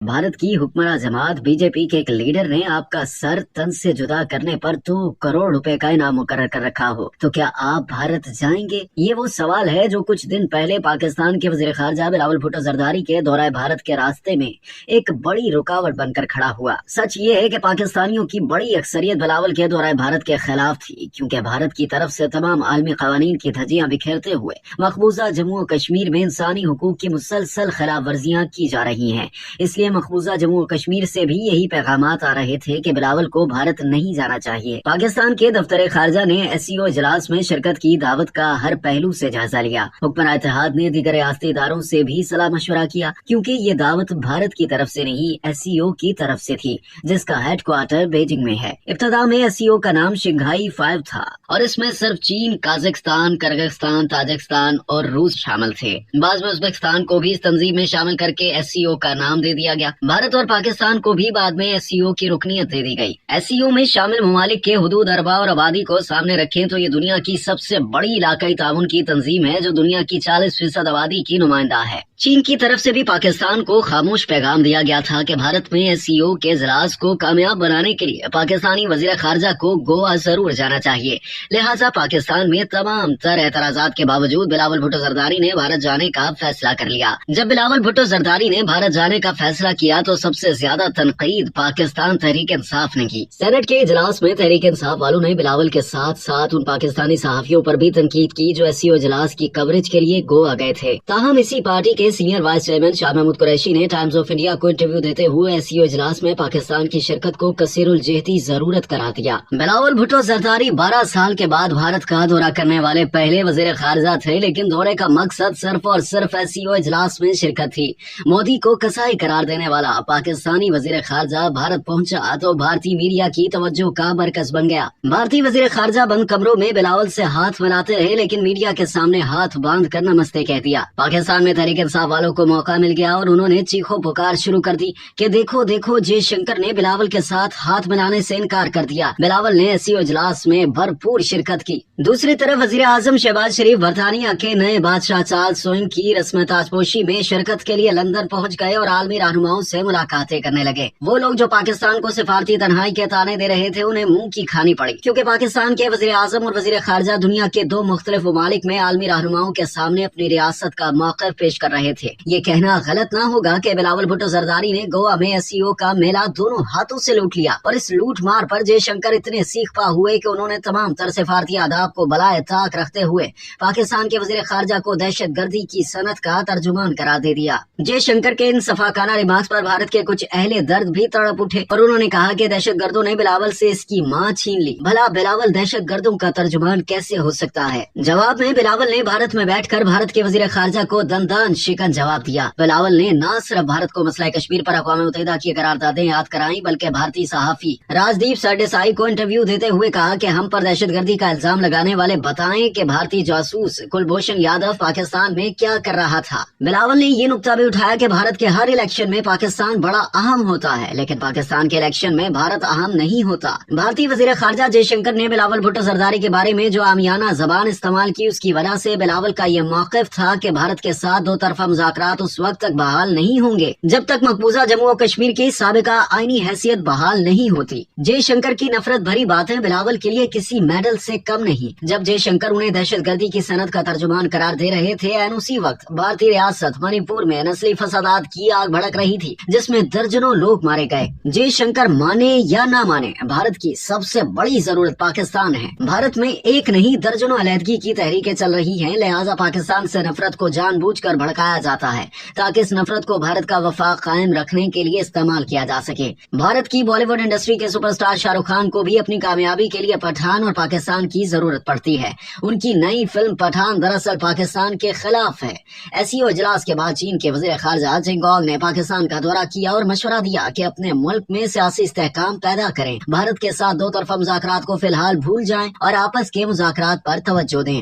भारत की हुक्मरान जमात बीजेपी के एक लीडर ने आपका सर तन से जुदा करने पर 2 करोड़ रुपए का इनाम मुकर्रर कर रखा हो, तो क्या आप भारत जाएंगे? ये वो सवाल है जो कुछ दिन पहले पाकिस्तान के वजीर खारजा बिलावल भुट्टो जरदारी के दौरे भारत के रास्ते में एक बड़ी रुकावट बनकर खड़ा हुआ। सच ये है कि पाकिस्तानियों की बड़ी अक्सरियत बिलावल के दौरे भारत के खिलाफ थी, क्योंकि भारत की तरफ से तमाम आलमी कवानीन की धज्जियां बिखेरते हुए मकबूजा जम्मू और कश्मीर में इंसानी हुकूक की मुसलसल खिलाफ वर्जियां की जा रही हैं। इसलिए मकबूजा जम्मू और कश्मीर से भी यही पैगामात आ रहे थे कि बिलावल को भारत नहीं जाना चाहिए। पाकिस्तान के दफ्तर खारजा ने SCO इजलास में शिरकत की दावत का हर पहलू से जायजा लिया। हुक्मरान इत्तेहाद ने दीगर रियासती इदारों से भी सलाह मशवरा किया, क्योंकि ये दावत भारत की तरफ से नहीं SCO की तरफ से थी, जिसका हेडक्वार्टर बीजिंग में है। इब्तदा में SCO का नाम शंघाई 5 था और इसमें सिर्फ चीन, काजाकिस्तान, किर्गिस्तान, ताजिकिस्तान और रूस शामिल थे। बाद में उज्बेकिस्तान को भी इस तंजीम में शामिल करके SCO का नाम दे दिया गया। भारत और पाकिस्तान को भी बाद में SCO की रुकनियत दे दी गई। SCO में शामिल ममालिक के हुदूद, अरबा और आबादी को सामने रखें तो ये दुनिया की सबसे बड़ी इलाकाई ताउन की तंजीम है, जो दुनिया की 40% आबादी की नुमाइंदा है। चीन की तरफ से भी पाकिस्तान को खामोश पैगाम दिया गया था कि भारत में SCO के इजलास को कामयाब बनाने के लिए पाकिस्तानी वजीर खारजा को गोवा जरूर जाना चाहिए। लिहाजा पाकिस्तान में तमाम तर एतराजात के बावजूद बिलावल भुट्टो जरदारी ने भारत जाने का फैसला कर लिया। जब बिलावल भुट्टो जरदारी ने भारत जाने का फैसला किया तो सबसे ज्यादा तनकीद पाकिस्तान तहरीक इंसाफ ने की। सेनेट के इजलास में तहरीक इंसाफ वालों ने बिलावल के साथ साथ उन पाकिस्तानी सहाफियों पर भी तनकीद की जो SCO इजलास की कवरेज के लिए गोवा गए थे। ताहम इसी पार्टी के senior vice chairman Shah Mahmood Qureshi ने टाइम्स ऑफ इंडिया को इंटरव्यू देते हुए SCO इजलास में पाकिस्तान की शिरकत को कसीरुल जहदी जरूरत करार दिया। बिलावल भुट्टो जरदारी 12 साल के बाद भारत का दौरा करने वाले पहले वजीर खारजा थे, लेकिन दौरे का मकसद सिर्फ और सिर्फ SCO इजलास में शिरकत थी। मोदी को कसाई करार देने वाला पाकिस्तानी वजीर खारजा भारत पहुंचा तो भारतीय मीडिया की तवज्जो का मरकज बन गया। भारतीय वजीर खारजा बंद कमरों में बिलावल से हाथ मिलाते रहे, लेकिन मीडिया के सामने हाथ बांध कर नमस्ते कह दिया। पाकिस्तान में तहरीक इंसाफ वालों को मौका मिल गया और उन्होंने चीखो पुकार शुरू कर दी कि देखो देखो, जयशंकर ने बिलावल के साथ हाथ मिलाने से इनकार कर दिया। बिलावल ने SCO इजलास में भरपूर शिरकत की। दूसरी तरफ वजीर आजम शहबाज शरीफ बरतानिया के नए बादशाह चार्ल्स सोइम की रस्म ताजपोशी में शिरकत के लिए लंदन पहुंच गए और आलमी रहनुमाओं से मुलाकातें करने लगे। वो लोग जो पाकिस्तान को सिफारती तन्हाई के ताने दे रहे थे, उन्हें मुंह की खानी पड़ी, क्योंकि पाकिस्तान के वजीर आजम और वजीर खारजा दुनिया के 2 मुख्तलिफ ममालिक में आलमी रहनुमाओं के सामने अपनी रियासत का मौक़िफ़ पेश कर रहे थे। ये कहना गलत ना होगा कि बिलावल भुट्टो जरदारी ने गोवा में SCO का मेला दोनों हाथों से लूट लिया और इस लूट मार पर जयशंकर इतने सीख पा हुए कि उन्होंने तमाम तर सिफारती आदाब को बलाए ताक रखते हुए पाकिस्तान के वजीर खारजा को दहशत गर्दी की सनत का तर्जुमान करार दे दिया। जयशंकर के इन सफाकाना रिमार्क्स पर भारत के कुछ अहले दर्द भी तड़प उठे और उन्होंने कहा कि दहशत गर्दों ने बिलावल से इसकी मां छीन ली। भला बिलावल दहशत गर्दों का तर्जुमान कैसे हो सकता है? जवाब में बिलावल ने भारत में बैठकर भारत के वजीर खारजा को दंदान शिकन जवाब दिया। बिलावल ने न सिर्फ भारत को मसला कश्मीर पर अक़वाम मुत्तहिदा की करारदादें याद कराई, बल्कि भारतीय सहाफी राजदीप सरदेसाई को इंटरव्यू देते हुए कहा कि हम पर दहशत गर्दी का इल्जाम लगाने वाले बताएं कि भारतीय जासूस कुलभूषण यादव पाकिस्तान में क्या कर रहा था। बिलावल ने ये नुक्ता भी उठाया कि भारत के हर इलेक्शन में पाकिस्तान बड़ा अहम होता है, लेकिन पाकिस्तान के इलेक्शन में भारत अहम नहीं होता। भारतीय वजीर खारजा जयशंकर ने बिलावल भुट्टो जरदारी के बारे में जो आमियाना जबान इस्तेमाल की, उसकी वजह से बिलावल का ये मौक़िफ़ था कि भारत के साथ 2 तरफा मुज़ाकरात उस वक्त तक बहाल नहीं होंगे जब तक मकबूजा जम्मू और कश्मीर की साबिका आईनी हैसियत बहाल नहीं होती। जयशंकर की नफरत भरी बातें बिलावल के लिए किसी मेडल से कम नहीं। जब जयशंकर उन्हें दहशत गर्दी की सनत का तर्जुमान करार दे रहे थे, ऐन उसी वक्त भारतीय रियासत मणिपुर में नस्ली फसादात की आग भड़क रही थी, जिसमें दर्जनों लोग मारे गए। जयशंकर माने या ना माने, भारत की सबसे बड़ी जरूरत पाकिस्तान है। भारत में एक नहीं दर्जनों अलहदगी की तहरीकें चल रही हैं, लिहाजा पाकिस्तान से नफरत को जानबूझकर भड़काया जाता है ताकि इस नफरत को भारत का वफाक कायम रखने के लिए इस्तेमाल किया जा सके। भारत की बॉलीवुड इंडस्ट्री के सुपरस्टार शाहरुख खान को भी अपनी कामयाबी के लिए पठान और पाकिस्तान की जरूरत पड़ती है। उनकी नई फिल्म पठान दरअसल पाकिस्तान के खिलाफ है। SCO इजलास के बाद चीन के वजीर खारजा चिंगोंग ने पाकिस्तान का दौरा किया और मशवरा दिया कि अपने मुल्क में सियासी इस्तेहकाम पैदा करें, भारत के साथ 2 तरफा मुज़ाकरात को फिलहाल भूल जाएं और आपस के मुज़ाकरात पर तवज्जो दें।